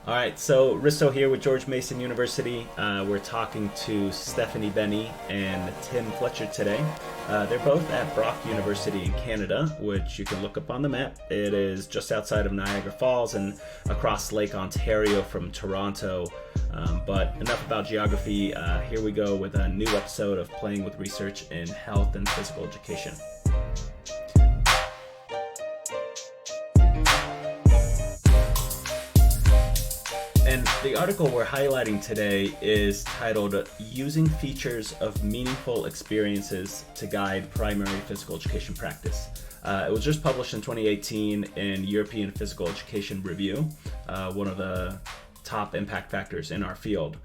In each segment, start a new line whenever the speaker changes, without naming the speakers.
All right, so Risto here with George Mason University. We're talking to Stephanie Beni and Tim Fletcher today. They're both at Brock University in Canada, which you can look up on the map. It is just outside of Niagara Falls and across Lake Ontario from Toronto. But enough about geography. Here we go with a new episode of Playing with Research in Health and Physical Education. And the article we're highlighting today is titled Using Features of Meaningful Experiences to Guide Primary Physical Education Practice. It was just published in 2018 in European Physical Education Review, one of the top impact factors in our field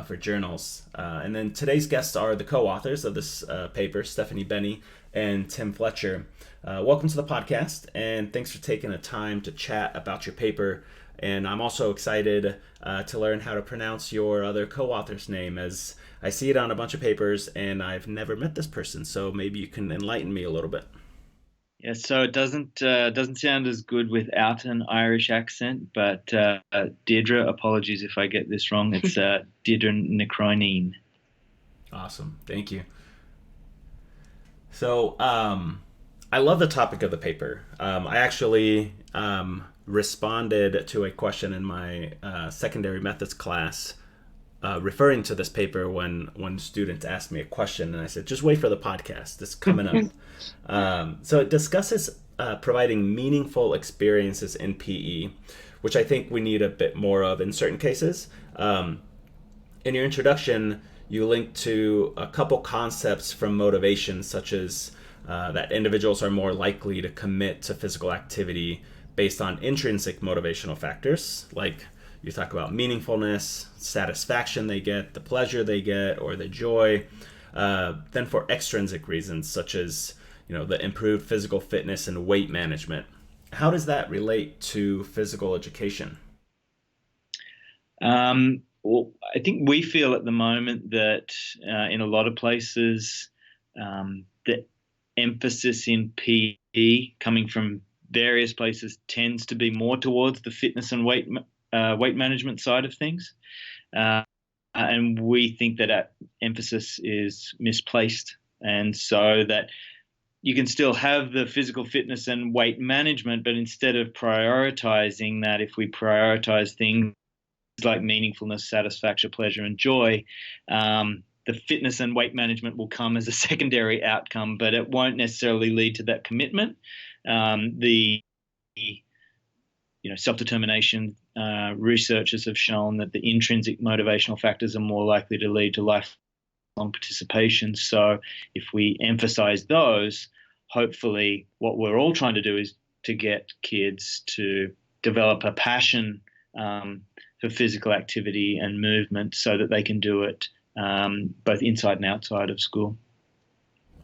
for journals. And then today's guests are the co-authors of this paper, Stephanie Beni and Tim Fletcher. Welcome to the podcast, and thanks for taking the time to chat about your paper. And I'm also excited to learn how to pronounce your other co-author's name, as I see it on a bunch of papers and I've never met this person. So maybe you can enlighten me a little bit.
Yeah, so it doesn't sound as good without an Irish accent, but Deirdre, apologies if I get this wrong. It's Deirdre Necroineen.
Awesome. Thank you. So I love the topic of the paper. I actually responded to a question in my secondary methods class referring to this paper when students asked me a question, and I said, just wait for the podcast. It's coming up. So it discusses providing meaningful experiences in PE, which I think we need a bit more of in certain cases. In your introduction, you link to a couple concepts from motivation, such as that individuals are more likely to commit to physical activity based on intrinsic motivational factors, like you talk about meaningfulness, satisfaction they get, the pleasure they get, or the joy. Then for extrinsic reasons, such as the improved physical fitness and weight management. How does that relate to physical education?
Well, I think we feel at the moment that in a lot of places, the emphasis in PE coming from various places tends to be more towards the fitness and weight management side of things, and we think that emphasis is misplaced, and so that you can still have the physical fitness and weight management, but instead of prioritizing that, if we prioritize things like meaningfulness, satisfaction, pleasure, and joy, the fitness and weight management will come as a secondary outcome, but it won't necessarily lead to that commitment. The self-determination researchers have shown that the intrinsic motivational factors are more likely to lead to lifelong participation. So if we emphasize those, hopefully what we're all trying to do is to get kids to develop a passion for physical activity and movement so that they can do it both inside and outside of school.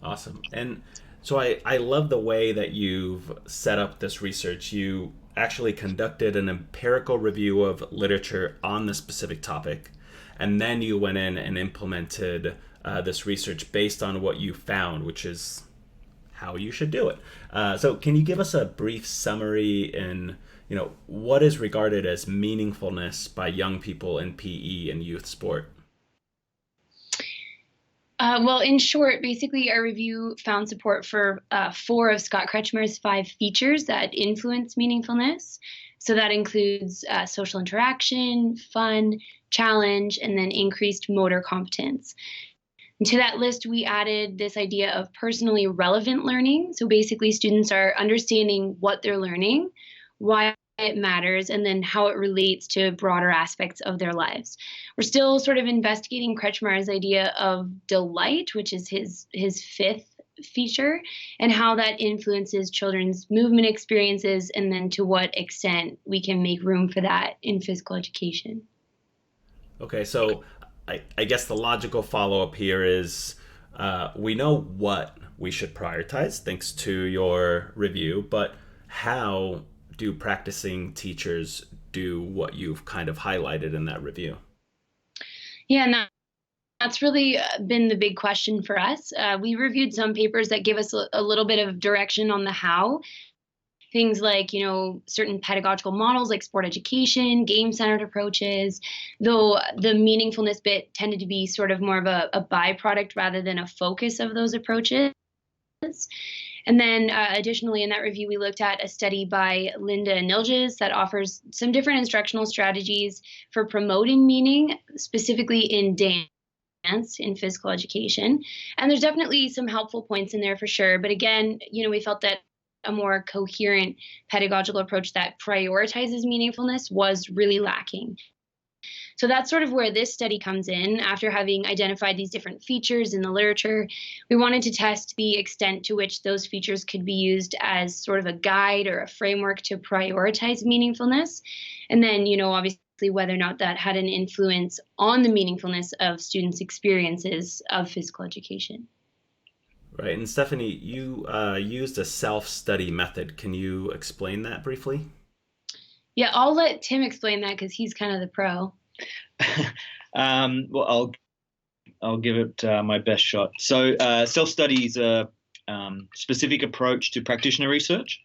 Awesome. And so I love the way that you've set up this research. You actually conducted an empirical review of literature on this specific topic, and then you went in and implemented this research based on what you found, which is how you should do it. So can you give us a brief summary in what is regarded as meaningfulness by young people in PE and youth sport?
Well, in short, basically, our review found support for 4 of Scott Kretschmer's 5 features that influence meaningfulness. So that includes social interaction, fun, challenge, and then increased motor competence. And to that list, we added this idea of personally relevant learning. So basically, students are understanding what they're learning, why it matters, and then how it relates to broader aspects of their lives. We're still sort of investigating Kretschmer's idea of delight, which is his 5th feature, and how that influences children's movement experiences, and then to what extent we can make room for that in physical education.
Okay, so I guess the logical follow-up here is we know what we should prioritize thanks to your review, but how do practicing teachers do what you've kind of highlighted in that review?
Yeah, and that's really been the big question for us. We reviewed some papers that give us a little bit of direction on the how, things like, certain pedagogical models like sport education, game-centered approaches, though the meaningfulness bit tended to be sort of more of a byproduct rather than a focus of those approaches. And then additionally, in that review, we looked at a study by Linda Nilges that offers some different instructional strategies for promoting meaning, specifically in dance, in physical education. And there's definitely some helpful points in there for sure. But again, we felt that a more coherent pedagogical approach that prioritizes meaningfulness was really lacking. So that's sort of where this study comes in. After having identified these different features in the literature, we wanted to test the extent to which those features could be used as sort of a guide or a framework to prioritize meaningfulness. And then, obviously, whether or not that had an influence on the meaningfulness of students' experiences of physical education.
Right. And Stephanie, you used a self-study method. Can you explain that briefly?
Yeah, I'll let Tim explain that because he's kind of the pro.
Well, I'll give it my best shot. So self-study is a specific approach to practitioner research.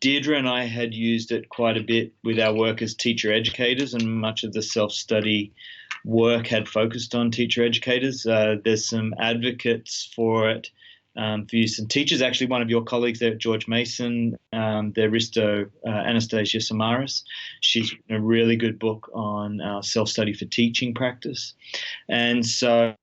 Deirdre and I had used it quite a bit with our work as teacher educators, and much of the self-study work had focused on teacher educators. There's some advocates for it for use in teachers. Actually, one of your colleagues there, George Mason, the Risto Anastasia Samaras, she's written a really good book on self-study for teaching practice. And so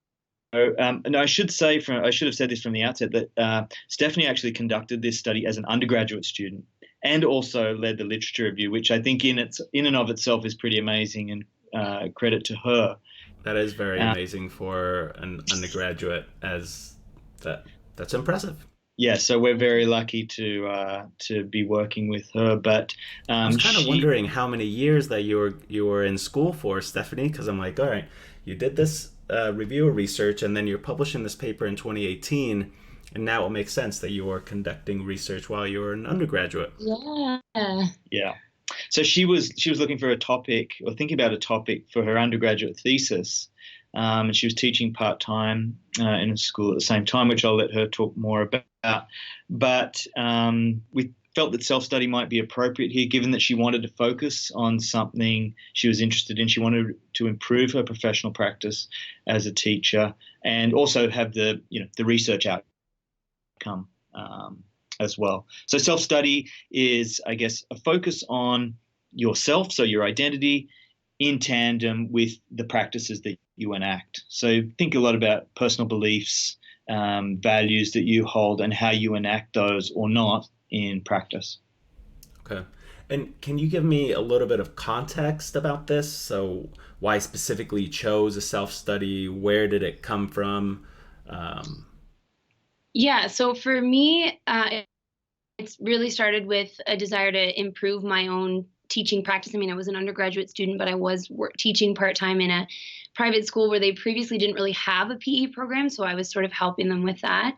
and I should have said this from the outset that Stephanie actually conducted this study as an undergraduate student and also led the literature review, which I think in and of itself is pretty amazing, and credit to her.
That is very amazing for an undergraduate. That's impressive.
Yeah, so we're very lucky to be working with her. But
I was kind of wondering how many years that you were in school for, Stephanie, because I'm like, all right, you did this review of research, and then you're publishing this paper in 2018, and now it makes sense that you were conducting research while you were an undergraduate.
Yeah.
Yeah. So she was looking for a topic, or thinking about a topic for her undergraduate thesis, and she was teaching part-time in a school at the same time, which I'll let her talk more about. But we felt that self-study might be appropriate here, given that she wanted to focus on something she was interested in. She wanted to improve her professional practice as a teacher, and also have the research outcome as well. So self-study is, I guess, a focus on yourself, so your identity, in tandem with the practices that you enact. So think a lot about personal beliefs, values that you hold, and how you enact those or not in practice.
Okay. And can you give me a little bit of context about this? So why specifically you chose a self-study? Where did it come from?
Yeah, so for me, it's really started with a desire to improve my own teaching practice. I mean, I was an undergraduate student, but I was teaching part-time in a private school where they previously didn't really have a PE program, so I was sort of helping them with that.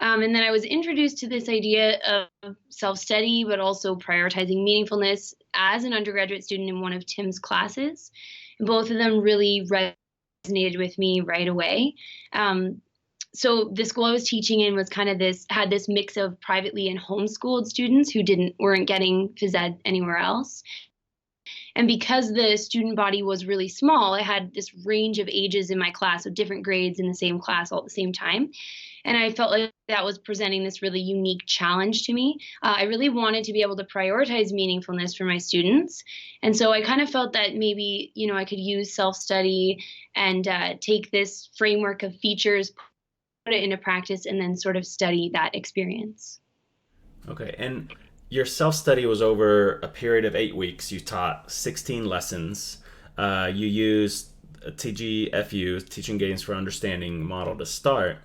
And then I was introduced to this idea of self-study, but also prioritizing meaningfulness as an undergraduate student in one of Tim's classes. And both of them really resonated with me right away. So the school I was teaching in was kind of had this mix of privately and homeschooled students who weren't getting phys ed anywhere else. And because the student body was really small, I had this range of ages in my class of different grades in the same class all at the same time. And I felt like that was presenting this really unique challenge to me. I really wanted to be able to prioritize meaningfulness for my students. And so I kind of felt that maybe, I could use self-study and take this framework of features, put it into practice, and then sort of study that experience.
Okay. And your self-study was over a period of 8 weeks. You taught 16 lessons. You used a TGFU, Teaching Gains for Understanding model to start,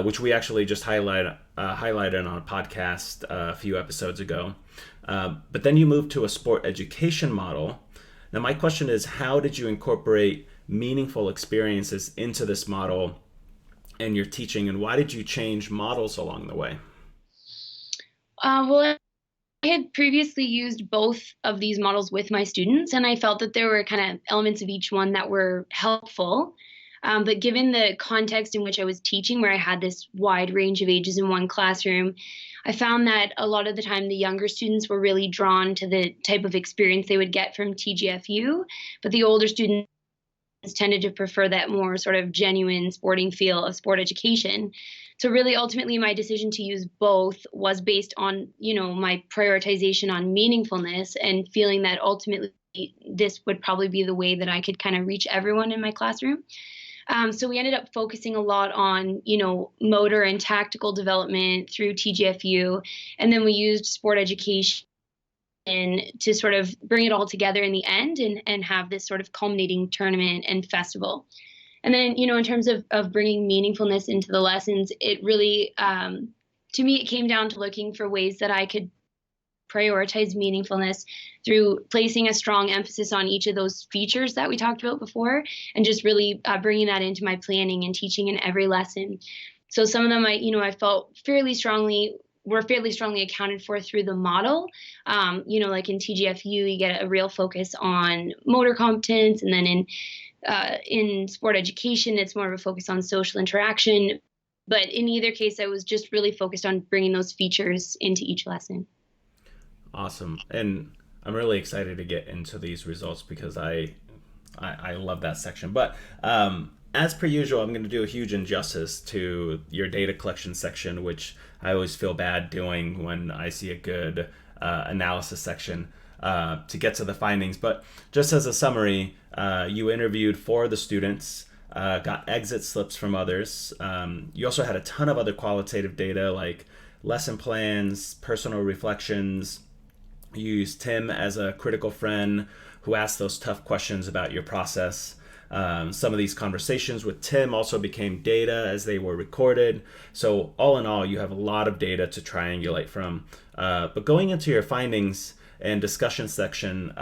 which we actually just highlighted on a podcast a few episodes ago. But then you moved to a sport education model. Now, my question is, how did you incorporate meaningful experiences into this model and your teaching, and why did you change models along the way?
Well, I had previously used both of these models with my students, and I felt that there were kind of elements of each one that were helpful. But given the context in which I was teaching, where I had this wide range of ages in one classroom, I found that a lot of the time the younger students were really drawn to the type of experience they would get from TGFU, but the older students tended to prefer that more sort of genuine sporting feel of sport education. So really, ultimately, my decision to use both was based on, my prioritization on meaningfulness and feeling that ultimately this would probably be the way that I could kind of reach everyone in my classroom. So we ended up focusing a lot on, motor and tactical development through TGFU, and then we used sport education and to sort of bring it all together in the end and have this sort of culminating tournament and festival. And then, in terms of bringing meaningfulness into the lessons, it really, to me, it came down to looking for ways that I could prioritize meaningfulness through placing a strong emphasis on each of those features that we talked about before, and just really bringing that into my planning and teaching in every lesson. So some of them I felt were fairly strongly accounted for through the model. Like in TGFU, you get a real focus on motor competence, and then in sport education, it's more of a focus on social interaction. But in either case, I was just really focused on bringing those features into each lesson.
Awesome. And I'm really excited to get into these results because I love that section. But as per usual, I'm going to do a huge injustice to your data collection section, which I always feel bad doing when I see a good analysis section to get to the findings. But just as a summary, you interviewed 4 of the students, got exit slips from others. You also had a ton of other qualitative data like lesson plans, personal reflections. You used Tim as a critical friend who asked those tough questions about your process. Some of these conversations with Tim also became data as they were recorded. So all in all, you have a lot of data to triangulate from. But going into your findings and discussion section,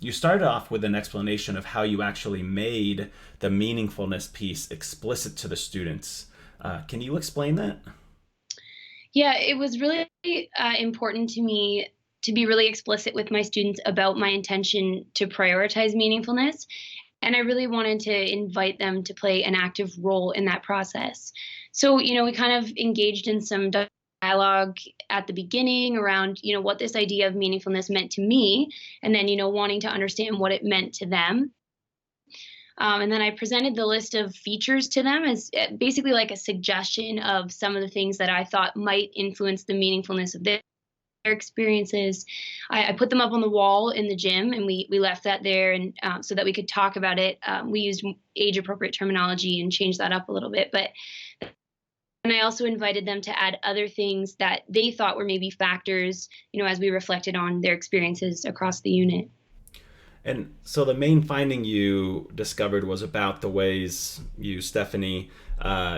you started off with an explanation of how you actually made the meaningfulness piece explicit to the students. Can you explain that?
Yeah, it was really important to me to be really explicit with my students about my intention to prioritize meaningfulness. And I really wanted to invite them to play an active role in that process. So, we kind of engaged in some dialogue at the beginning around, what this idea of meaningfulness meant to me, and then, wanting to understand what it meant to them. And then I presented the list of features to them as basically like a suggestion of some of the things that I thought might influence the meaningfulness of their experiences. I put them up on the wall in the gym, and we left that there, and so that we could talk about it. We used age appropriate terminology and changed that up a little bit, and I also invited them to add other things that they thought were maybe factors, as we reflected on their experiences across the unit.
And so the main finding you discovered was about the ways you, Stephanie,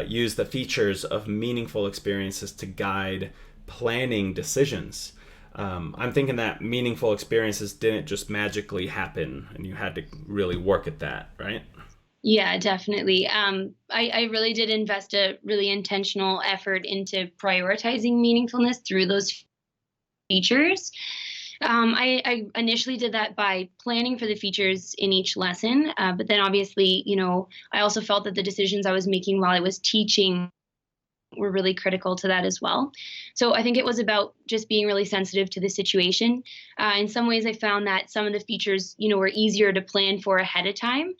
use the features of meaningful experiences to guide planning decisions. I'm thinking that meaningful experiences didn't just magically happen, and you had to really work at that, right?
Yeah, definitely. I really did invest a really intentional effort into prioritizing meaningfulness through those features. I initially did that by planning for the features in each lesson, but then obviously, I also felt that the decisions I was making while I was teaching were really critical to that as well. So I think it was about just being really sensitive to the situation. In some ways, I found that some of the features, were easier to plan for ahead of time.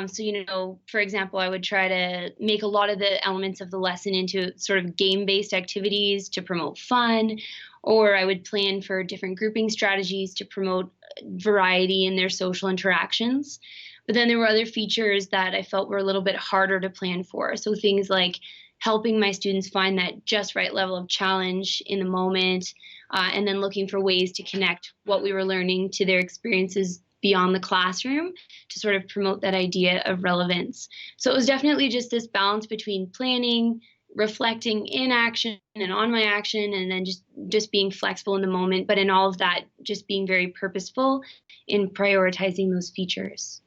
So, for example, I would try to make a lot of the elements of the lesson into sort of game-based activities to promote fun, or I would plan for different grouping strategies to promote variety in their social interactions. But then there were other features that I felt were a little bit harder to plan for. So things like helping my students find that just right level of challenge in the moment, and then looking for ways to connect what we were learning to their experiences beyond the classroom to sort of promote that idea of relevance. So it was definitely just this balance between planning, reflecting in action and on my action, and then just being flexible in the moment, but in all of that, just being very purposeful in prioritizing those features.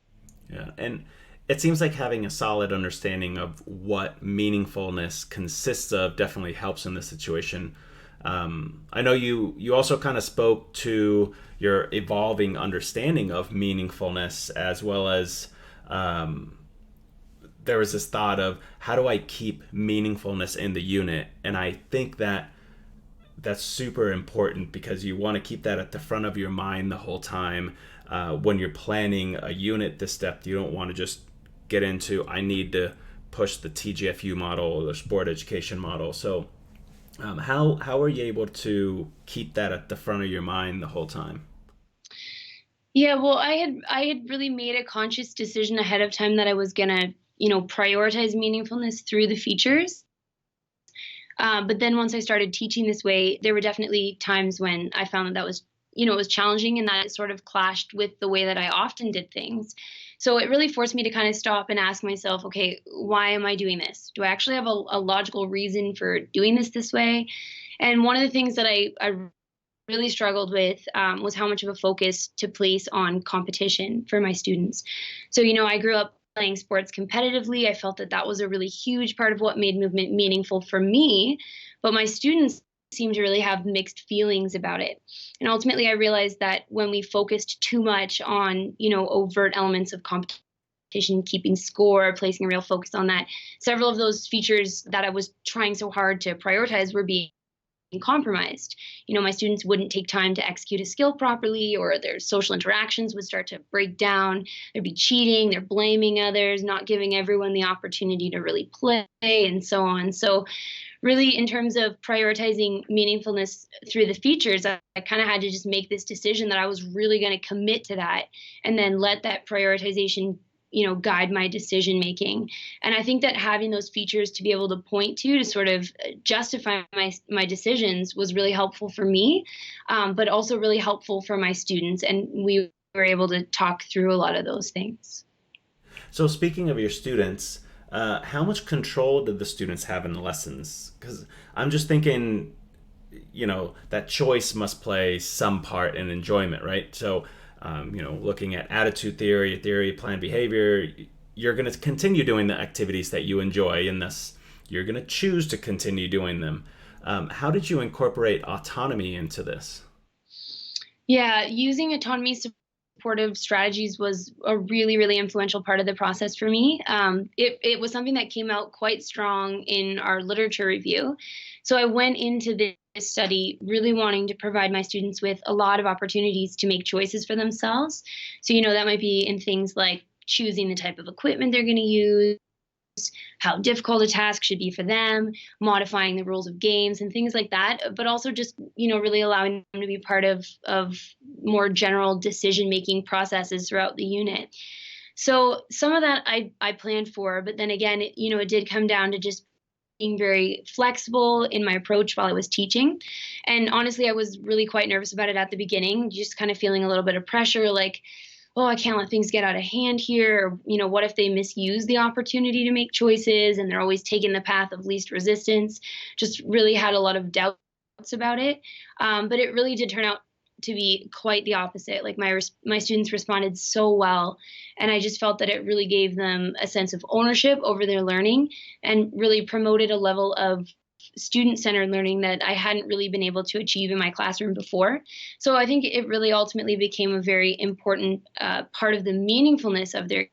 Yeah, and it seems like having a solid understanding of what meaningfulness consists of definitely helps in this situation. I know you also kind of spoke to your evolving understanding of meaningfulness, as well as there was this thought of how do I keep meaningfulness in the unit, and I think that that's super important because you want to keep that at the front of your mind the whole time. When you're planning a unit this depth, you don't want to just get into I need to push the TGFU model or the sport education model. So how are you able to keep that at the front of your mind the whole time?
Yeah, well, I had really made a conscious decision ahead of time that I was gonna, prioritize meaningfulness through the features. But then once I started teaching this way, there were definitely times when I found that was, it was challenging and that it sort of clashed with the way that I often did things. So it really forced me to kind of stop and ask myself, okay, why am I doing this? Do I actually have a logical reason for doing this way? And one of the things that I really struggled with was how much of a focus to place on competition for my students. So, I grew up playing sports competitively. I felt that that was a really huge part of what made movement meaningful for me, but my students seemed to really have mixed feelings about it. And ultimately, I realized that when we focused too much on, overt elements of competition, keeping score, placing a real focus on that, several of those features that I was trying so hard to prioritize were being compromised. My students wouldn't take time to execute a skill properly, or their social interactions would start to break down. There'd be cheating, they're blaming others, not giving everyone the opportunity to really play, and so on. So really, in terms of prioritizing meaningfulness through the features, I kind of had to just make this decision that I was really going to commit to that and then let that prioritization guide my decision making. And I think that having those features to be able to point to sort of justify my decisions was really helpful for me, but also really helpful for my students. And we were able to talk through a lot of those things.
So speaking of your students, how much control did the students have in the lessons? Because I'm just thinking, that choice must play some part in enjoyment, right? So looking at attitude theory, planned behavior, you're going to continue doing the activities that you enjoy, and thus you're going to choose to continue doing them. How did you incorporate autonomy into this?
Yeah, using autonomy supportive strategies was a really, really influential part of the process for me. It was something that came out quite strong in our literature review. So I went into this study really wanting to provide my students with a lot of opportunities to make choices for themselves. So, that might be in things like choosing the type of equipment they're going to use, how difficult a task should be for them, modifying the rules of games and things like that, but also just, really allowing them to be part of more general decision-making processes throughout the unit. So some of that I planned for, but then again, it did come down to just being very flexible in my approach while I was teaching. And honestly, I was really quite nervous about it at the beginning, just kind of feeling a little bit of pressure, like, oh, I can't let things get out of hand here. Or, what if they misuse the opportunity to make choices and they're always taking the path of least resistance? Just really had a lot of doubts about it. But it really did turn out to be quite the opposite. Like my students responded so well, and I just felt that it really gave them a sense of ownership over their learning and really promoted a level of student-centered learning that I hadn't really been able to achieve in my classroom before. So I think it really ultimately became a very important part of the meaningfulness of their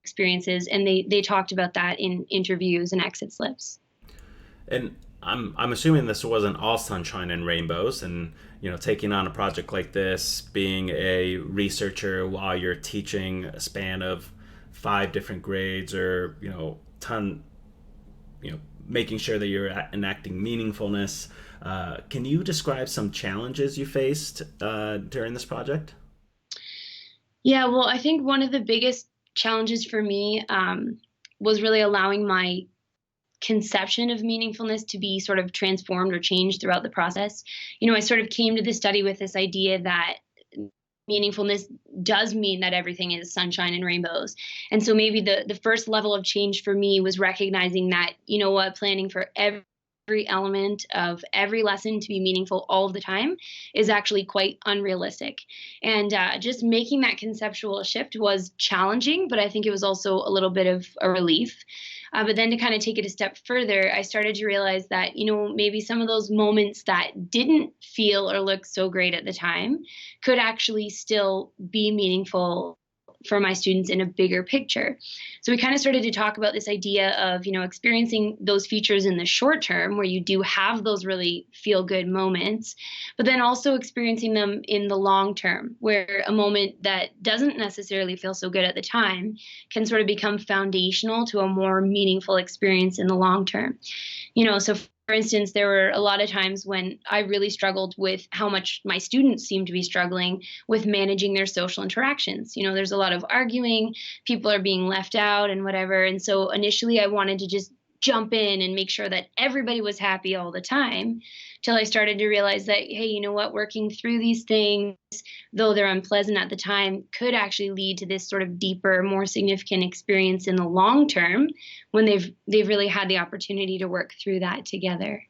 experiences, and they talked about that in interviews and exit slips.
And I'm assuming this wasn't all sunshine and rainbows, and taking on a project like this, being a researcher while you're teaching a span of 5 different grades, or making sure that you're enacting meaningfulness. Can you describe some challenges you faced during this project?
Yeah, well, I think one of the biggest challenges for me was really allowing my conception of meaningfulness to be sort of transformed or changed throughout the process. I sort of came to the study with this idea that meaningfulness does mean that everything is sunshine and rainbows. And so maybe the first level of change for me was recognizing that, planning for every element of every lesson to be meaningful all of the time is actually quite unrealistic. And just making that conceptual shift was challenging, but I think it was also a little bit of a relief. But then to kind of take it a step further, I started to realize that, maybe some of those moments that didn't feel or look so great at the time could actually still be meaningful for my students in a bigger picture. So we kind of started to talk about this idea of, experiencing those features in the short term where you do have those really feel good moments, but then also experiencing them in the long term where a moment that doesn't necessarily feel so good at the time can sort of become foundational to a more meaningful experience in the long term. So for instance, there were a lot of times when I really struggled with how much my students seemed to be struggling with managing their social interactions. There's a lot of arguing, people are being left out and whatever. And so initially I wanted to just jump in and make sure that everybody was happy all the time, till I started to realize that, hey, you know what, working through these things, though they're unpleasant at the time, could actually lead to this sort of deeper, more significant experience in the long term when they've really had the opportunity to work through that together.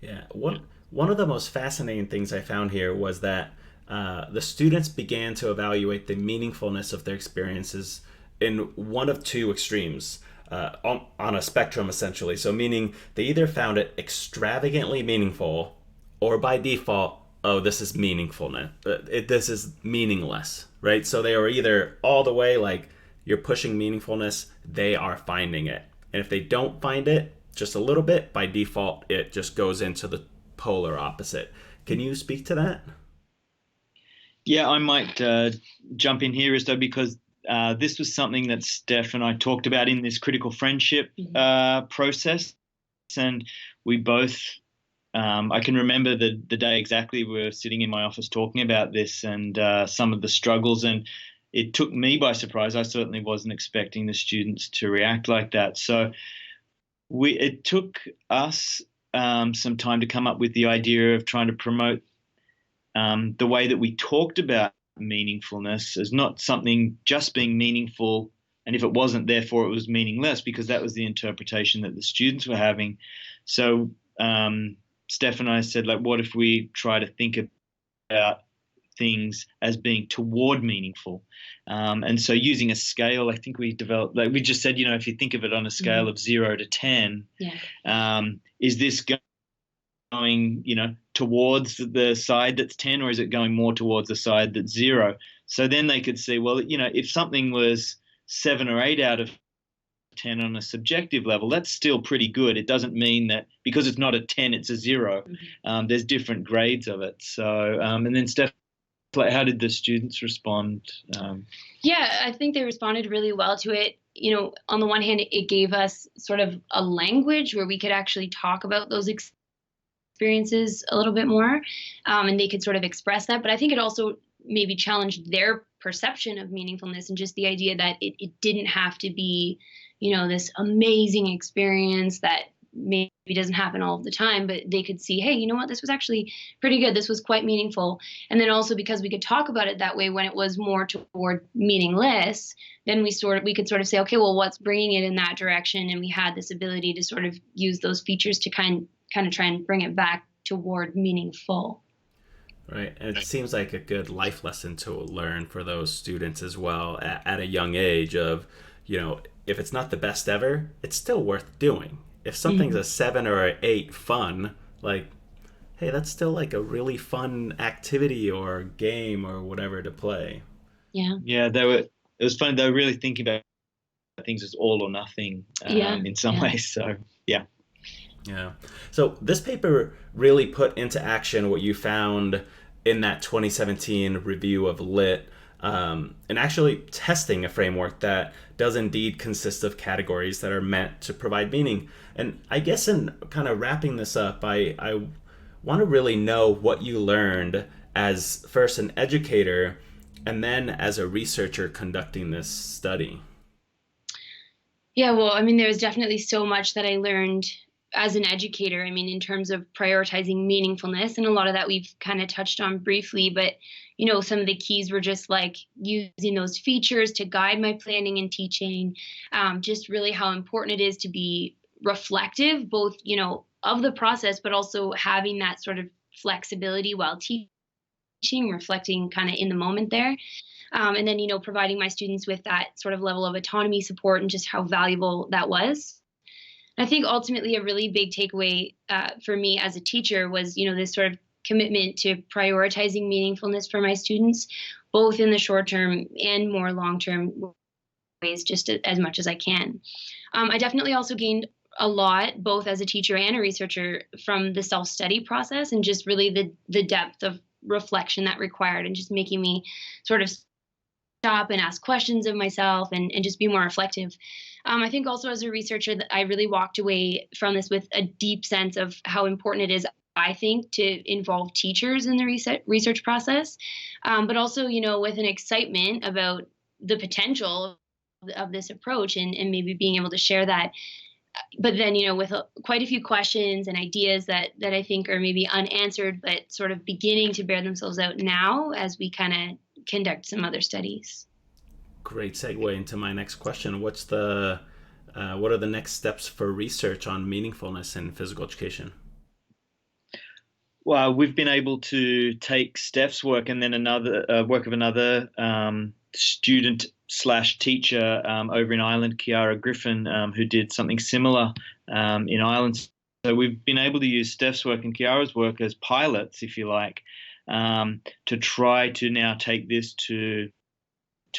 Yeah, one of the most fascinating things I found here was that the students began to evaluate the meaningfulness of their experiences in one of two extremes. On a spectrum, essentially. So meaning they either found it extravagantly meaningful, or by default, oh, this is meaningfulness. This is meaningless, right? So they were either all the way like, you're pushing meaningfulness, they are finding it. And if they don't find it just a little bit, by default, it just goes into the polar opposite. Can you speak to that?
Yeah, I might jump in here, Risto, because this was something that Steph and I talked about in this critical friendship process. And we both, I can remember the day exactly we were sitting in my office talking about this and some of the struggles. And it took me by surprise. I certainly wasn't expecting the students to react like that. So it took us some time to come up with the idea of trying to promote the way that we talked about meaningfulness as not something just being meaningful, and if it wasn't, therefore it was meaningless, because that was the interpretation that the students were having. So Steph and I said, like, what if we try to think about things as being toward meaningful? And so using a scale, I think we developed, like we just said, if you think of it on a scale of 0 to 10, is this going, towards the side that's 10, or is it going more towards the side that's 0? So then they could see, well, if something was 7 or 8 out of 10 on a subjective level, that's still pretty good. It doesn't mean that because it's not a 10, it's a 0. There's different grades of it. So, and then Steph, how did the students respond?
Yeah, I think they responded really well to it. On the one hand, it gave us sort of a language where we could actually talk about those experiences a little bit more, and they could sort of express that. But I think it also maybe challenged their perception of meaningfulness, and just the idea that it didn't have to be, this amazing experience that maybe doesn't happen all of the time, but they could see, hey, you know what, this was actually pretty good. This was quite meaningful. And then also because we could talk about it that way when it was more toward meaningless, then we could sort of say, okay, well, what's bringing it in that direction? And we had this ability to sort of use those features to kind of try and bring it back toward meaningful.
Right. And it seems like a good life lesson to learn for those students as well at a young age of, if it's not the best ever, it's still worth doing. If something's a 7 or an 8 fun, like, hey, that's still like a really fun activity or game or whatever to play.
Yeah.
Yeah, it was fun. They were really thinking about things as all or nothing in some ways. So, yeah.
Yeah. So this paper really put into action what you found in that 2017 review of Lit, and actually testing a framework that does indeed consist of categories that are meant to provide meaning. And I guess in kind of wrapping this up, I want to really know what you learned as first an educator and then as a researcher conducting this study.
Yeah, well, there's definitely so much that I learned as an educator. In terms of prioritizing meaningfulness, and a lot of that we've kind of touched on briefly, but some of the keys were just like using those features to guide my planning and teaching, just really how important it is to be reflective, both, of the process, but also having that sort of flexibility while teaching, reflecting kind of in the moment there. And then, providing my students with that sort of level of autonomy support and just how valuable that was. I think ultimately a really big takeaway for me as a teacher was, this sort of commitment to prioritizing meaningfulness for my students both in the short term and more long term ways, just as much as I can. I definitely also gained a lot, both as a teacher and a researcher, from the self-study process, and just really the depth of reflection that required, and just making me sort of stop and ask questions of myself, and just be more reflective. I think also as a researcher that I really walked away from this with a deep sense of how important it is, I think, to involve teachers in the research process, but also, with an excitement about the potential of this approach, and maybe being able to share that. But then, with quite a few questions and ideas that I think are maybe unanswered, but sort of beginning to bear themselves out now as we kind of conduct some other studies.
Great segue into my next question. What are the next steps for research on meaningfulness in physical education?
Well, we've been able to take Steph's work and then another work of another student/teacher over in Ireland, Ciara Griffin, who did something similar in Ireland. So we've been able to use Steph's work and Ciara's work as pilots, if you like, to try to now take this to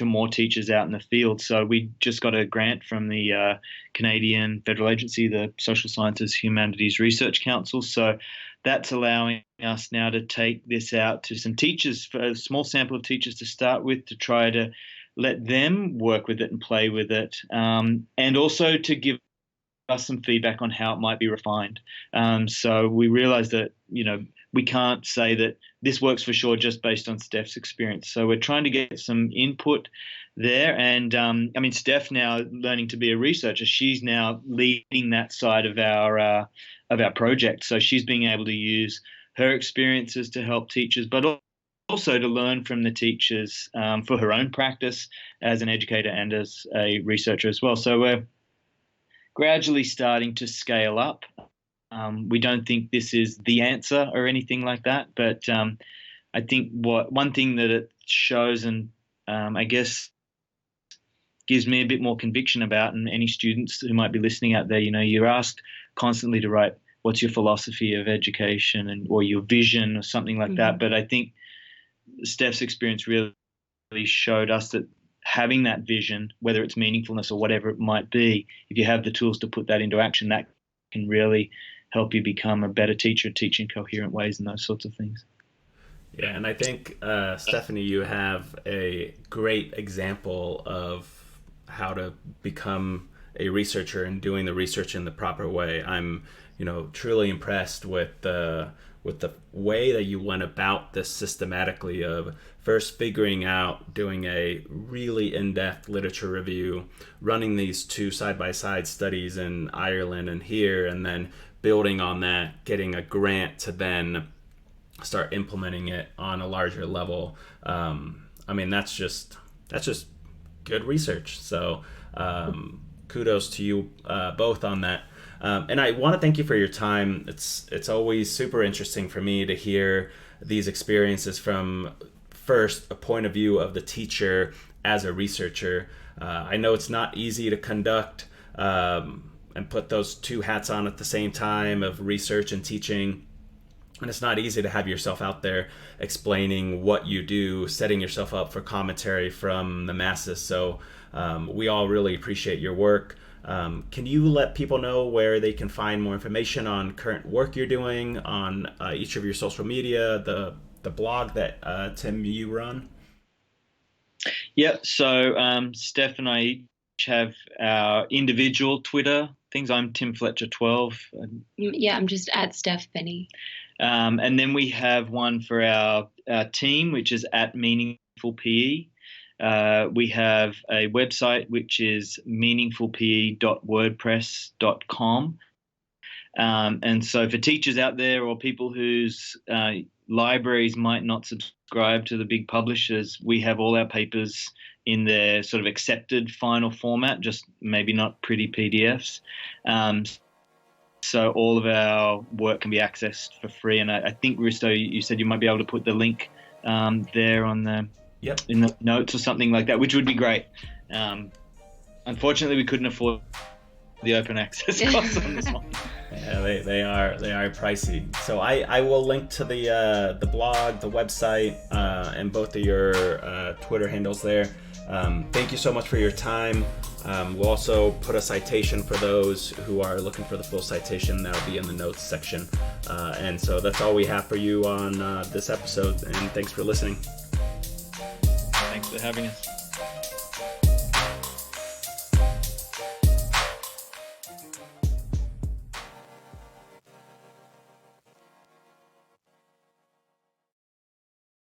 more teachers out in the field. So we just got a grant from the Canadian federal agency, the Social Sciences Humanities Research Council. So that's allowing us now to take this out to some teachers, for a small sample of teachers to start with, to try to let them work with it and play with it, and also to give us some feedback on how it might be refined. So we realized that, we can't say that this works for sure just based on Steph's experience. So we're trying to get some input there. And Steph now learning to be a researcher, she's now leading that side of our project. So she's being able to use her experiences to help teachers, but also to learn from the teachers for her own practice as an educator and as a researcher as well. So we're gradually starting to scale up. We don't think this is the answer or anything like that, but I think one thing that it shows, and I guess gives me a bit more conviction about, and any students who might be listening out there, you're asked constantly to write what's your philosophy of education or your vision or something like that. But I think Steph's experience really showed us that having that vision, whether it's meaningfulness or whatever it might be, if you have the tools to put that into action, that can really help you become a better teacher, teach in coherent ways and those sorts of things.
Yeah, and I think, Stephanie, you have a great example of how to become a researcher and doing the research in the proper way. I'm, truly impressed with the way that you went about this systematically, of first figuring out, doing a really in-depth literature review, running these two side-by-side studies in Ireland and here, and then building on that, getting a grant to then start implementing it on a larger level. That's just good research. So kudos to you both on that. And I want to thank you for your time. It's always super interesting for me to hear these experiences from first a point of view of the teacher as a researcher. I know it's not easy to conduct and put those two hats on at the same time, of research and teaching. And it's not easy to have yourself out there explaining what you do, setting yourself up for commentary from the masses. So we all really appreciate your work. Can you let people know where they can find more information on current work you're doing, on each of your social media, the blog that Tim, you run?
Yep. So Steph and I each have our individual Twitter things. I'm Tim Fletcher 12.
Yeah, I'm just at Steph Beni.
And then we have one for our team, which is at meaningfulpe. We have a website, which is meaningfulpe.wordpress.com. And so for teachers out there, or people whose libraries might not subscribe to the big publishers, we have all our papers in their sort of accepted final format, just maybe not pretty PDFs. So all of our work can be accessed for free. And I think, Risto, you said you might be able to put the link there on the in the notes or something like that, which would be great. Unfortunately, we couldn't afford the open access costs on this one.
Yeah, they are pricey. So I will link to the blog, the website, and both of your Twitter handles there. Thank you so much for your time. We'll also put a citation for those who are looking for the full citation. That'll be in the notes section. And so that's all we have for you on this episode. And thanks for listening.
Thanks for having us.